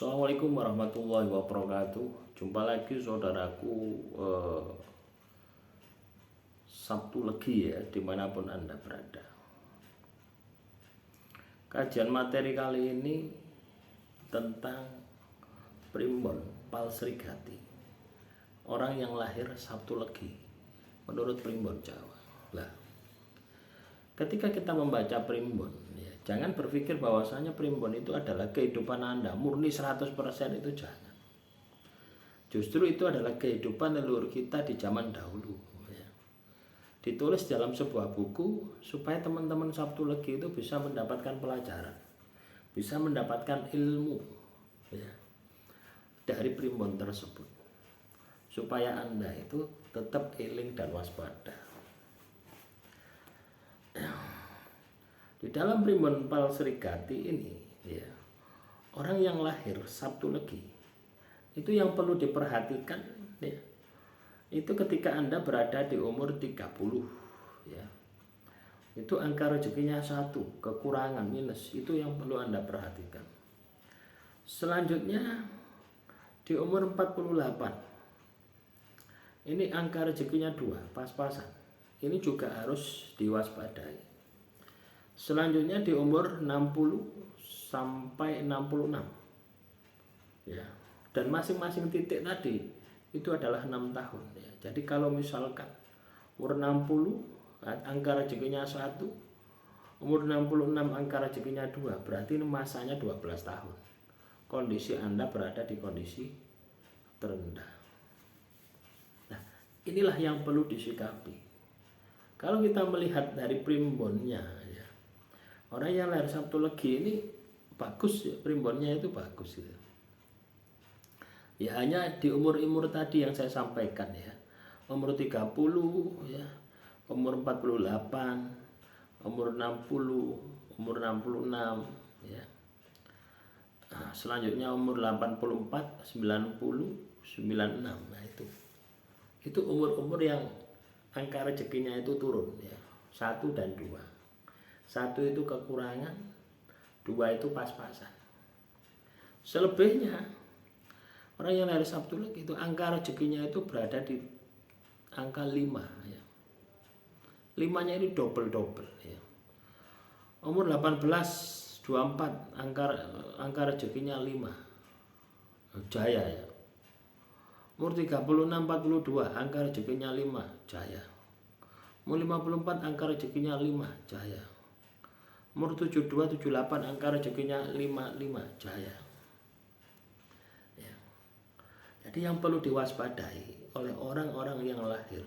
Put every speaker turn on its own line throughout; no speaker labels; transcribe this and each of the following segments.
Assalamualaikum warahmatullahi wabarakatuh. Jumpa lagi saudaraku, Sabtu Legi ya, dimanapun Anda berada. Kajian materi kali ini tentang Primbon Palsrigati, orang yang lahir Sabtu Legi menurut Primbon Jawa. Lah, ketika kita membaca Primbon ya, jangan berpikir bahwasanya Primbon itu adalah kehidupan Anda murni 100%, itu jangan. Justru itu adalah kehidupan leluhur kita di zaman dahulu ya. Ditulis dalam sebuah buku supaya teman-teman Sabtu Legi itu bisa mendapatkan pelajaran, bisa mendapatkan ilmu ya, dari Primbon tersebut, supaya Anda itu tetap eling dan waspada. Di dalam Primbon Palsrigati ini ya, orang yang lahir Sabtu Legi itu yang perlu diperhatikan ya, itu ketika Anda berada di umur 30 ya, itu angka rezekinya 1, kekurangan minus, itu yang perlu Anda perhatikan. Selanjutnya di umur 48 ini angka rezekinya 2, pas-pasan, ini juga harus diwaspadai. Selanjutnya di umur 60 sampai 66 ya, dan masing-masing titik tadi itu adalah 6 tahun ya. Jadi kalau misalkan umur 60 angka rezekinya 1, umur 66 angka rezekinya 2, berarti ini masanya 12 tahun. Kondisi Anda berada di kondisi terendah. Nah, inilah yang perlu disikapi. Kalau kita melihat dari primbonnya ya, orang yang lahir Sabtu Legi ini bagus ya, primbonnya itu bagus gitu. Ya hanya di umur-umur tadi yang saya sampaikan ya, umur 30 ya, umur 48, umur 60, umur 66 ya. Nah, selanjutnya umur 84, 90, 96. Nah, itu umur-umur yang angka rezekinya itu turun ya. 1 dan 2. 1 itu kekurangan, 2 itu pas-pasan. Selebihnya orang yang lahir Sabtu Legi itu angka rezekinya itu berada di angka 5 ya. 5-nya ini double ya. Umur 18, 24 angka rezekinya 5. Jaya ya. Umur 36, 42 angka rezekinya 5, jaya. Umur 54 angka rezekinya 5, jaya. Umur 72, 78 angka rezekinya 55, jaya. Ya. Jadi yang perlu diwaspadai oleh orang-orang yang lahir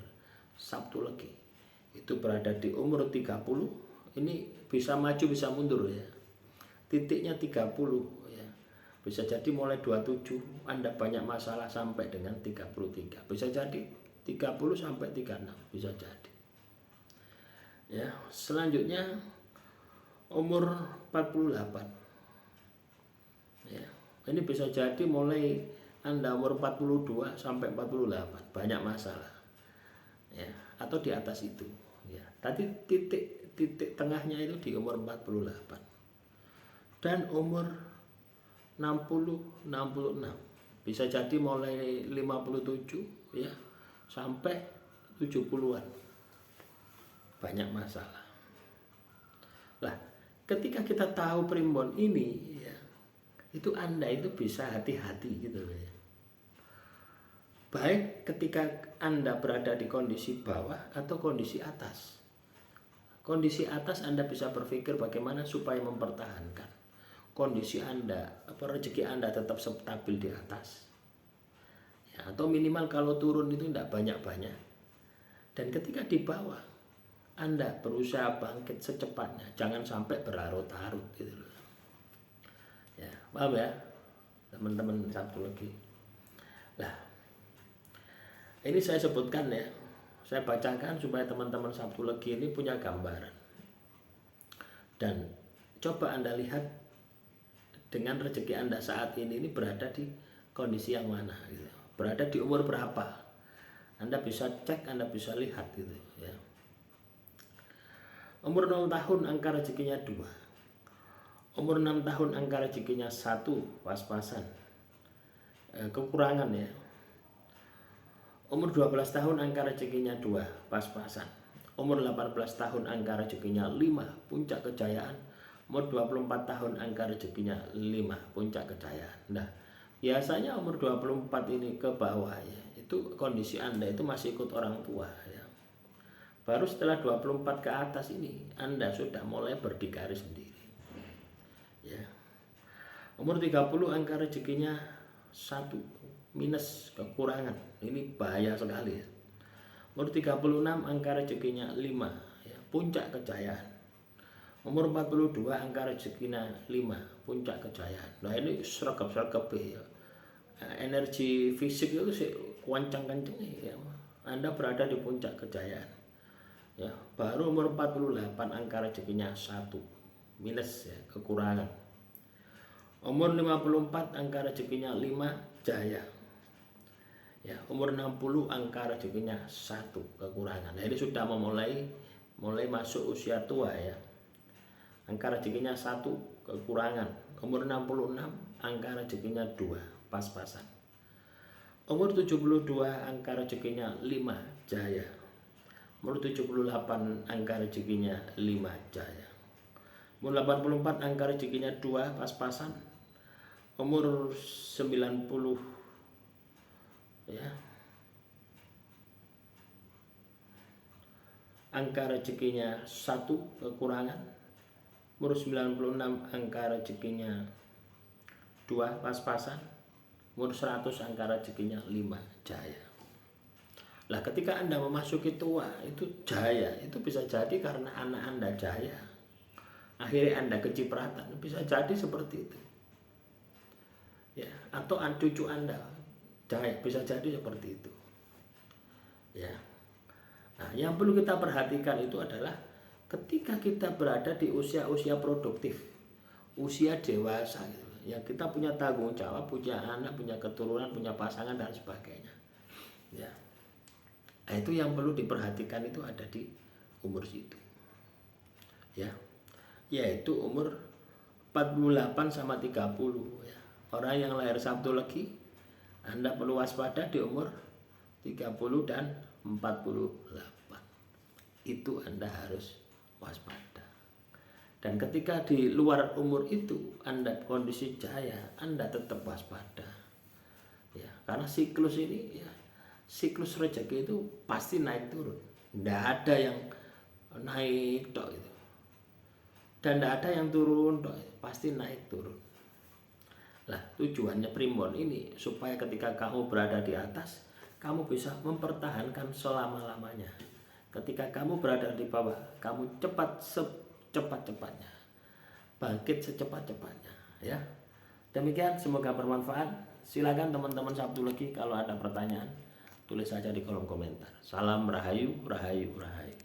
Sabtu Legi itu berada di umur 30, ini bisa maju bisa mundur ya. Titiknya 30 ya. Bisa jadi mulai 27 Anda banyak masalah sampai dengan 33. Bisa jadi 30 sampai 36, bisa jadi. Ya, selanjutnya umur 48 ya, ini bisa jadi mulai Anda umur 42 sampai 48 banyak masalah ya, atau di atas itu ya. Tadi titik tengahnya itu di umur 48 dan umur 60, 66 bisa jadi mulai 57 ya sampai 70-an banyak masalah. Lah, ketika kita tahu primbon ini ya, itu Anda itu bisa hati-hati gitu ya. Baik ketika Anda berada di kondisi bawah atau kondisi atas. Kondisi atas Anda bisa berpikir bagaimana supaya mempertahankan kondisi Anda, rezeki Anda tetap stabil di atas ya, atau minimal kalau turun itu tidak banyak-banyak. Dan ketika di bawah Anda berusaha bangkit secepatnya, jangan sampai berlarut-larut gitu loh. Ya, paham ya teman-teman Sabtu Legi. Lah, ini saya sebutkan ya, saya bacakan supaya teman-teman Sabtu Legi ini punya gambaran. Dan coba Anda lihat dengan rezeki Anda saat ini berada di kondisi yang mana gitu. Berada di umur berapa? Anda bisa cek, Anda bisa lihat gitu ya. Umur 0 tahun angka rezekinya 2. Umur 6 tahun angka rezekinya 1, pas-pasan kekurangan ya. Umur 12 tahun angka rezekinya 2, pas-pasan. Umur 18 tahun angka rezekinya 5, puncak kejayaan. Umur 24 tahun angka rezekinya 5, puncak kejayaan. Nah, biasanya umur 24 ini ke bawah ya, itu kondisi Anda itu masih ikut orang tua ya. Baru setelah 24 ke atas ini Anda sudah mulai berdikari sendiri. Ya. Umur 30 angka rezekinya 1, minus, kekurangan. Ini bahaya sekali ya. Umur 36 angka rezekinya 5 ya, puncak kejayaan. Umur 42 angka rezekinya 5, puncak kejayaan. Nah ini sergap-sergap ya. Energi fisik itu sih kencang-kencang ya. Anda berada di puncak kejayaan. Ya, baru umur 48 angka rezekinya 1, minus ya, kekurangan. Umur 54 angka rezekinya 5, jaya. Ya, umur 60 angka rezekinya 1, kekurangan. Nah, ini sudah mulai masuk usia tua ya. Angka rezekinya 1, kekurangan. Umur 66 angka rezekinya 2, pas-pasan. Umur 72 angka rezekinya 5, jaya. Umur 78 angka rezekinya 5, jaya. Umur 84 angka rezekinya 2, pas-pasan. Umur 90 ya, angka rezekinya 1, kekurangan. Umur 96 angka rezekinya 2, pas-pasan. Umur 100 angka rezekinya 5, jaya. Lah ketika Anda memasuki tua itu jaya, itu bisa jadi karena anak Anda jaya, akhirnya Anda kecipratan, bisa jadi seperti itu ya. Atau cucu Anda jaya, bisa jadi seperti itu ya. Nah yang perlu kita perhatikan itu adalah ketika kita berada di usia-usia produktif, usia dewasa gitu, ya kita punya tanggung jawab, punya anak, punya keturunan, punya pasangan dan sebagainya ya. Nah, itu yang perlu diperhatikan itu ada di umur situ ya, yaitu umur 48 sama 30 ya. Orang yang lahir Sabtu Legi Anda perlu waspada di umur 30 dan 48. Itu Anda harus waspada. Dan ketika di luar umur itu Anda kondisi jaya, Anda tetap waspada ya, karena siklus ini ya, siklus rezeki itu pasti naik turun, tidak ada yang naik tok itu, dan tidak ada yang turun tok, pasti naik turun. Lah tujuannya primbon ini supaya ketika kamu berada di atas, kamu bisa mempertahankan selama-lamanya. Ketika kamu berada di bawah, kamu secepat-cepatnya, bangkit secepat-cepatnya ya. Demikian, semoga bermanfaat. Silakan teman-teman Sabtu Legi kalau ada pertanyaan tulis saja di kolom komentar. Salam rahayu, rahayu, rahayu.